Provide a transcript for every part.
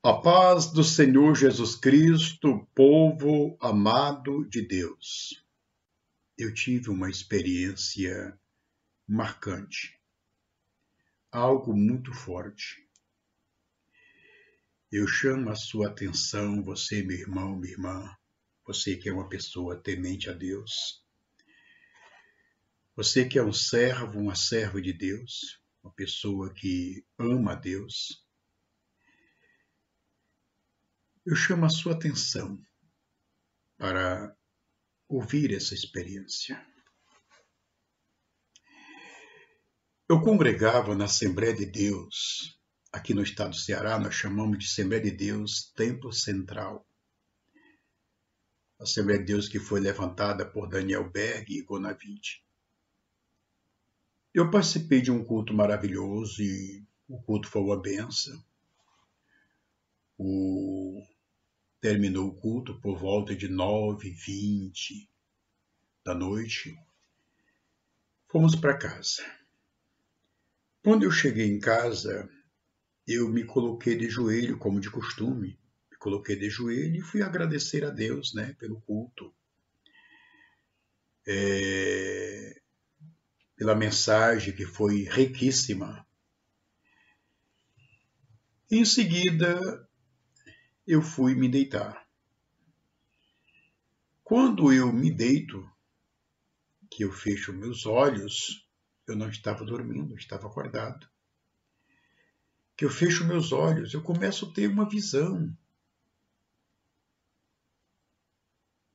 A paz do Senhor Jesus Cristo, povo amado de Deus. Eu tive uma experiência marcante, algo muito forte. Eu chamo a sua atenção, você, meu irmão, minha irmã, você que é uma pessoa temente a Deus, você que é um servo, uma serva de Deus, uma pessoa que ama a Deus. Eu chamo a sua atenção para ouvir essa experiência. Eu congregava na Assembleia de Deus, aqui no estado do Ceará, nós chamamos de Assembleia de Deus Templo Central. A Assembleia de Deus que foi levantada por Daniel Berg e Gonavide. Eu participei de um culto maravilhoso e o culto foi uma bênção. Terminou o culto por volta de 9h20 da noite. Fomos para casa. Quando eu cheguei em casa, eu me coloquei de joelho, como de costume. Me coloquei de joelho e fui agradecer a Deus, pelo culto. Pela mensagem que foi riquíssima. Em seguida, eu fui me deitar. Quando eu me deito, que eu fecho meus olhos, eu não estava dormindo, eu estava acordado. Que eu fecho meus olhos, eu começo a ter uma visão.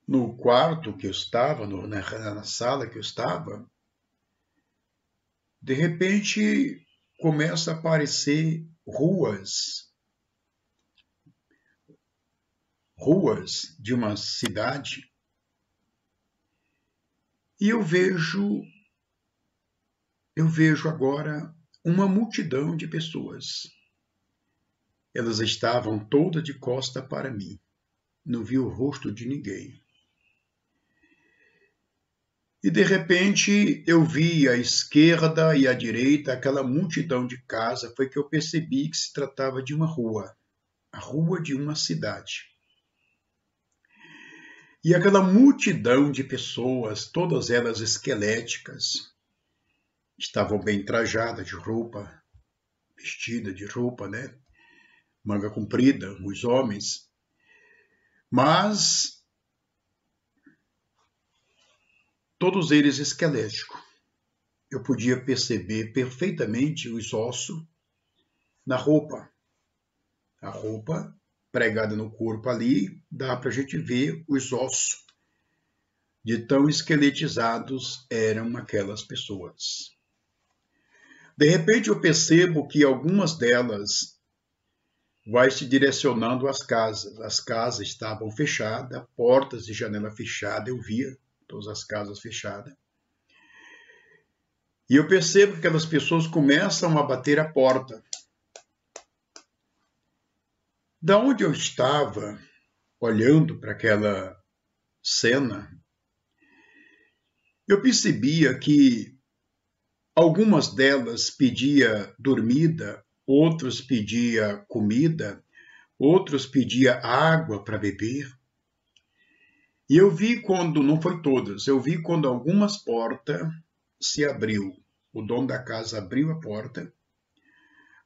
No quarto que eu estava, na sala que eu estava, de repente começa a aparecer ruas de uma cidade, e eu vejo agora uma multidão de pessoas. Elas estavam todas de costa para mim. Não vi o rosto de ninguém. E de repente eu vi à esquerda e à direita aquela multidão de casa. Foi que eu percebi que se tratava de uma rua, a rua de uma cidade. E aquela multidão de pessoas, todas elas esqueléticas, estavam bem trajadas de roupa, vestida de roupa, manga comprida, os homens. Mas todos eles esqueléticos. Eu podia perceber perfeitamente os ossos na roupa. A roupa pregada no corpo ali, dá para a gente ver os ossos de tão esqueletizados eram aquelas pessoas. De repente eu percebo que algumas delas vai se direcionando às casas. As casas estavam fechadas, portas e janela fechadas, eu via todas as casas fechadas. E eu percebo que aquelas pessoas começam a bater a porta. Da onde eu estava, olhando para aquela cena, eu percebia que algumas delas pediam dormida, outros pediam comida, outros pediam água para beber. E eu vi quando, não foi todas, eu vi quando algumas portas se abriu. O dono da casa abriu a porta,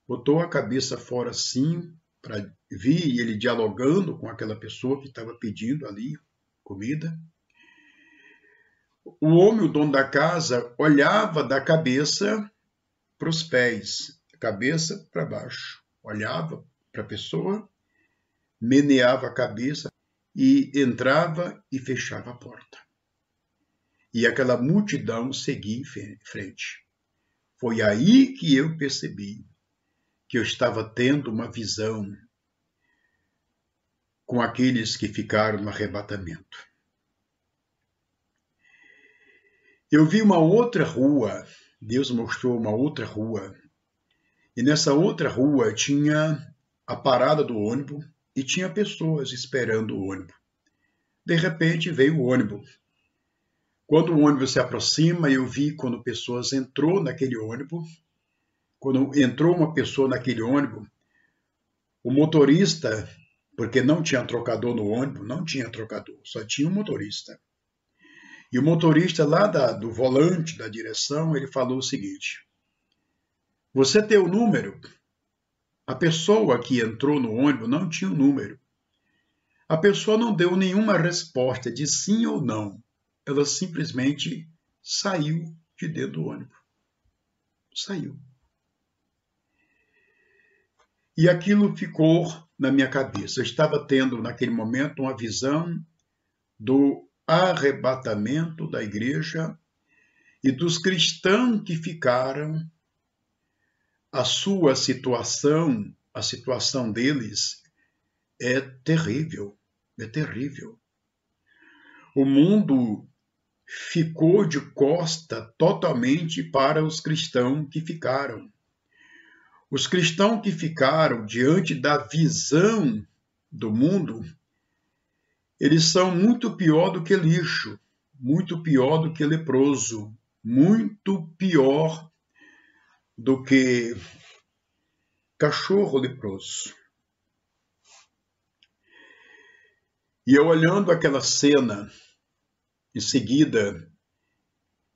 botou a cabeça fora assim, para ver ele dialogando com aquela pessoa que estava pedindo ali comida. O homem, o dono da casa, olhava da cabeça para os pés, cabeça para baixo. Olhava para a pessoa, meneava a cabeça e entrava e fechava a porta. E aquela multidão seguia em frente. Foi aí que eu percebi que eu estava tendo uma visão com aqueles que ficaram no arrebatamento. Eu vi uma outra rua, Deus mostrou uma outra rua, e nessa outra rua tinha a parada do ônibus e tinha pessoas esperando o ônibus. De repente veio o ônibus. Quando o ônibus se aproxima, eu vi quando pessoas entrou naquele ônibus. Quando entrou uma pessoa naquele ônibus, O motorista, porque não tinha trocador no ônibus, não tinha trocador, só tinha um motorista. E o motorista lá do volante, da direção, ele falou o seguinte: você tem o número? A pessoa que entrou no ônibus não tinha o número. A pessoa não deu nenhuma resposta de sim ou não. Ela simplesmente saiu de dentro do ônibus. Saiu. E aquilo ficou na minha cabeça. Eu estava tendo, naquele momento, uma visão do arrebatamento da igreja e dos cristãos que ficaram. A sua situação, a situação deles é terrível, é terrível. O mundo ficou de costa totalmente para os cristãos que ficaram. Os cristãos que ficaram diante da visão do mundo, eles são muito pior do que lixo, muito pior do que leproso, muito pior do que cachorro leproso. E eu olhando aquela cena, em seguida,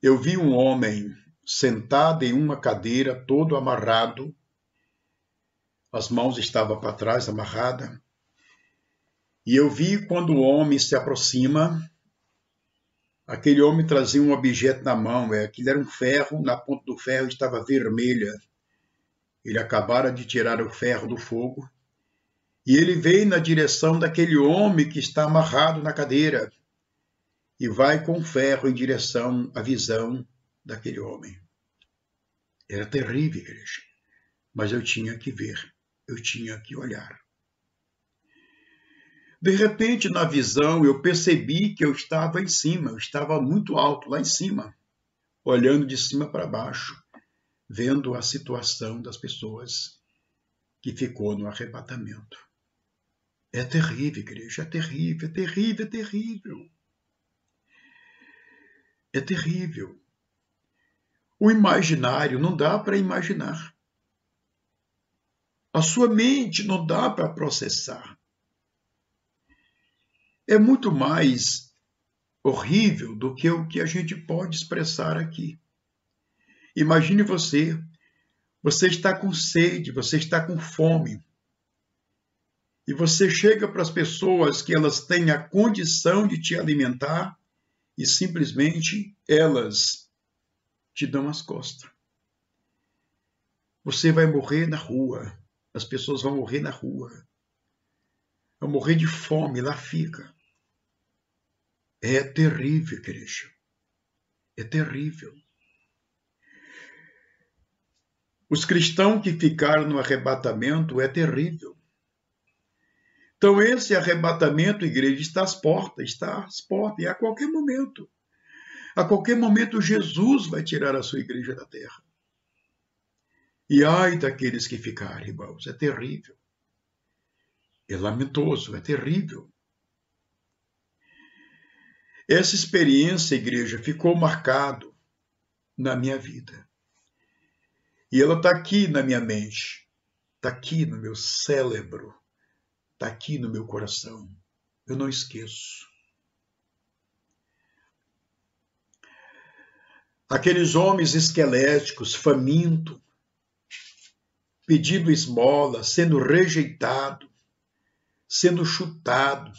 eu vi um homem sentado em uma cadeira, todo amarrado, as mãos estavam para trás, amarradas, e eu vi quando o homem se aproxima, aquele homem trazia um objeto na mão, aquilo era um ferro, na ponta do ferro estava vermelha. Ele acabara de tirar o ferro do fogo, e ele veio na direção daquele homem que está amarrado na cadeira, e vai com o ferro em direção à visão daquele homem. Era terrível, igreja, mas eu tinha que ver, eu tinha que olhar. De repente, na visão, eu percebi que eu estava em cima, eu estava muito alto, lá em cima, olhando de cima para baixo, vendo a situação das pessoas que ficou no arrebatamento. É terrível, igreja, é terrível, é terrível, é terrível. É terrível. O imaginário não dá para imaginar. A sua mente não dá para processar. É muito mais horrível do que o que a gente pode expressar aqui. Imagine você está com sede, você está com fome, e você chega para as pessoas que elas têm a condição de te alimentar e simplesmente elas te dão as costas. Você vai morrer na rua, as pessoas vão morrer na rua, vão morrer de fome, lá fica. É terrível, igreja. É terrível. Os cristãos que ficaram no arrebatamento é terrível. Então esse arrebatamento, igreja, está às portas, e a qualquer momento. A qualquer momento Jesus vai tirar a sua igreja da terra. E ai daqueles que ficarem, irmãos, é terrível. É lamentoso, é terrível. Essa experiência, igreja, ficou marcado na minha vida. E ela está aqui na minha mente, está aqui no meu cérebro, está aqui no meu coração. Eu não esqueço. Aqueles homens esqueléticos, famintos, pedindo esmola, sendo rejeitado, sendo chutado.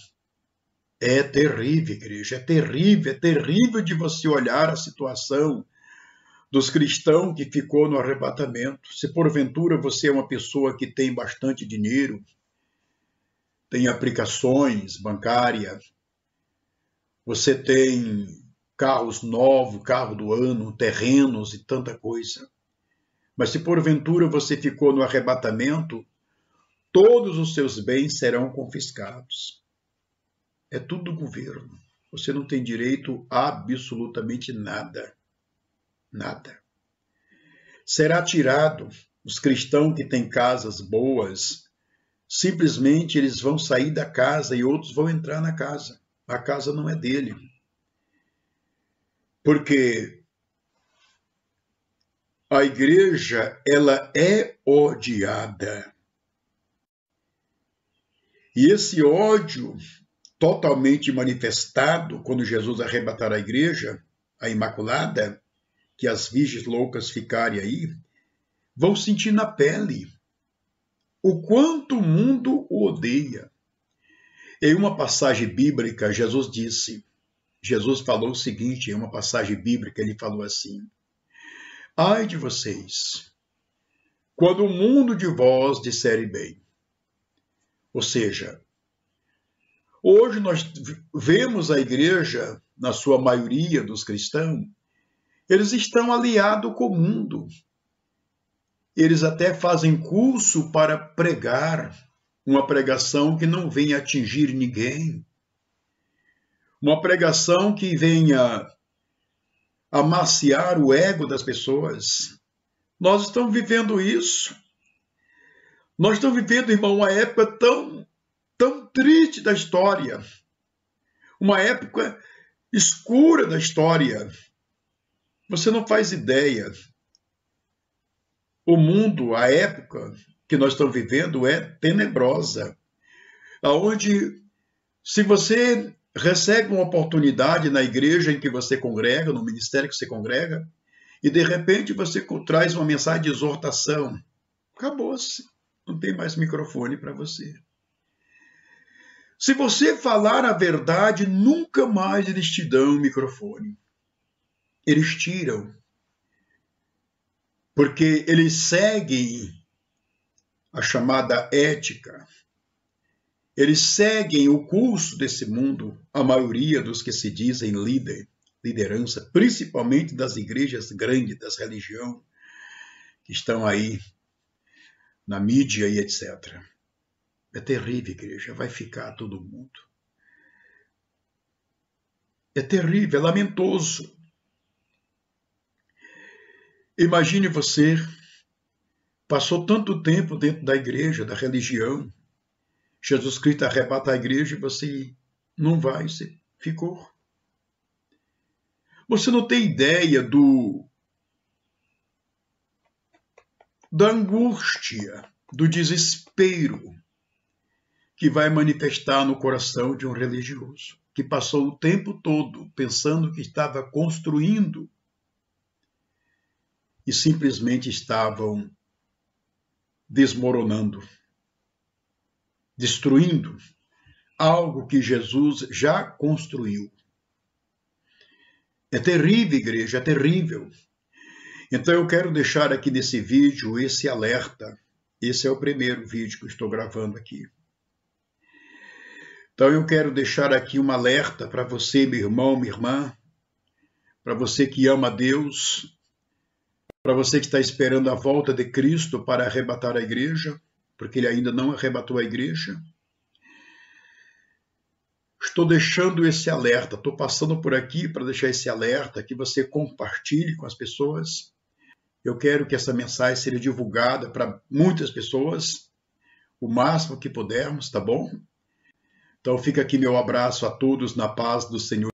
É terrível, igreja, é terrível de você olhar a situação dos cristãos que ficou no arrebatamento. Se porventura você é uma pessoa que tem bastante dinheiro, tem aplicações bancárias, você tem carros novos, carro do ano, terrenos e tanta coisa. Mas se porventura você ficou no arrebatamento, todos os seus bens serão confiscados. É tudo do governo. Você não tem direito a absolutamente nada. Nada. Será tirado. Os cristãos que têm casas boas, simplesmente eles vão sair da casa e outros vão entrar na casa. A casa não é dele. Porque a igreja, ela é odiada. E esse ódio totalmente manifestado quando Jesus arrebatar a igreja, a Imaculada, que as virgens loucas ficarem aí, vão sentir na pele o quanto o mundo o odeia. Em uma passagem bíblica, Jesus falou o seguinte, em uma passagem bíblica, ele falou assim: ai de vocês, quando o mundo de vós disserem bem. Ou seja, hoje nós vemos a igreja, na sua maioria dos cristãos, eles estão aliados com o mundo. Eles até fazem curso para pregar, uma pregação que não venha atingir ninguém, uma pregação que venha amaciar o ego das pessoas. Nós estamos vivendo isso. Nós estamos vivendo, irmão, uma época tão triste da história, uma época escura da história. Você não faz ideia. O mundo, a época que nós estamos vivendo é tenebrosa, onde se você recebe uma oportunidade na igreja em que você congrega, no ministério que você congrega, e de repente você traz uma mensagem de exortação, acabou-se, não tem mais microfone para você. Se você falar a verdade, nunca mais eles te dão o microfone. Eles tiram. Porque eles seguem a chamada ética. Eles seguem o curso desse mundo, a maioria dos que se dizem liderança, principalmente das igrejas grandes, das religiões, que estão aí na mídia e etc. É terrível, igreja, vai ficar todo mundo. É terrível, é lamentoso. Imagine você, passou tanto tempo dentro da igreja, da religião, Jesus Cristo arrebata a igreja e você não vai, você ficou. Você não tem ideia da angústia, do desespero que vai manifestar no coração de um religioso, que passou o tempo todo pensando que estava construindo e simplesmente estavam desmoronando, destruindo algo que Jesus já construiu. É terrível, igreja, é terrível. Então eu quero deixar aqui nesse vídeo esse alerta. Esse é o primeiro vídeo que eu estou gravando aqui. Então eu quero deixar aqui um alerta para você, meu irmão, minha irmã, para você que ama a Deus, para você que está esperando a volta de Cristo para arrebatar a igreja, porque ele ainda não arrebatou a igreja. Estou deixando esse alerta, estou passando por aqui para deixar esse alerta, que você compartilhe com as pessoas. Eu quero que essa mensagem seja divulgada para muitas pessoas, o máximo que pudermos, tá bom? Então fica aqui meu abraço a todos na paz do Senhor.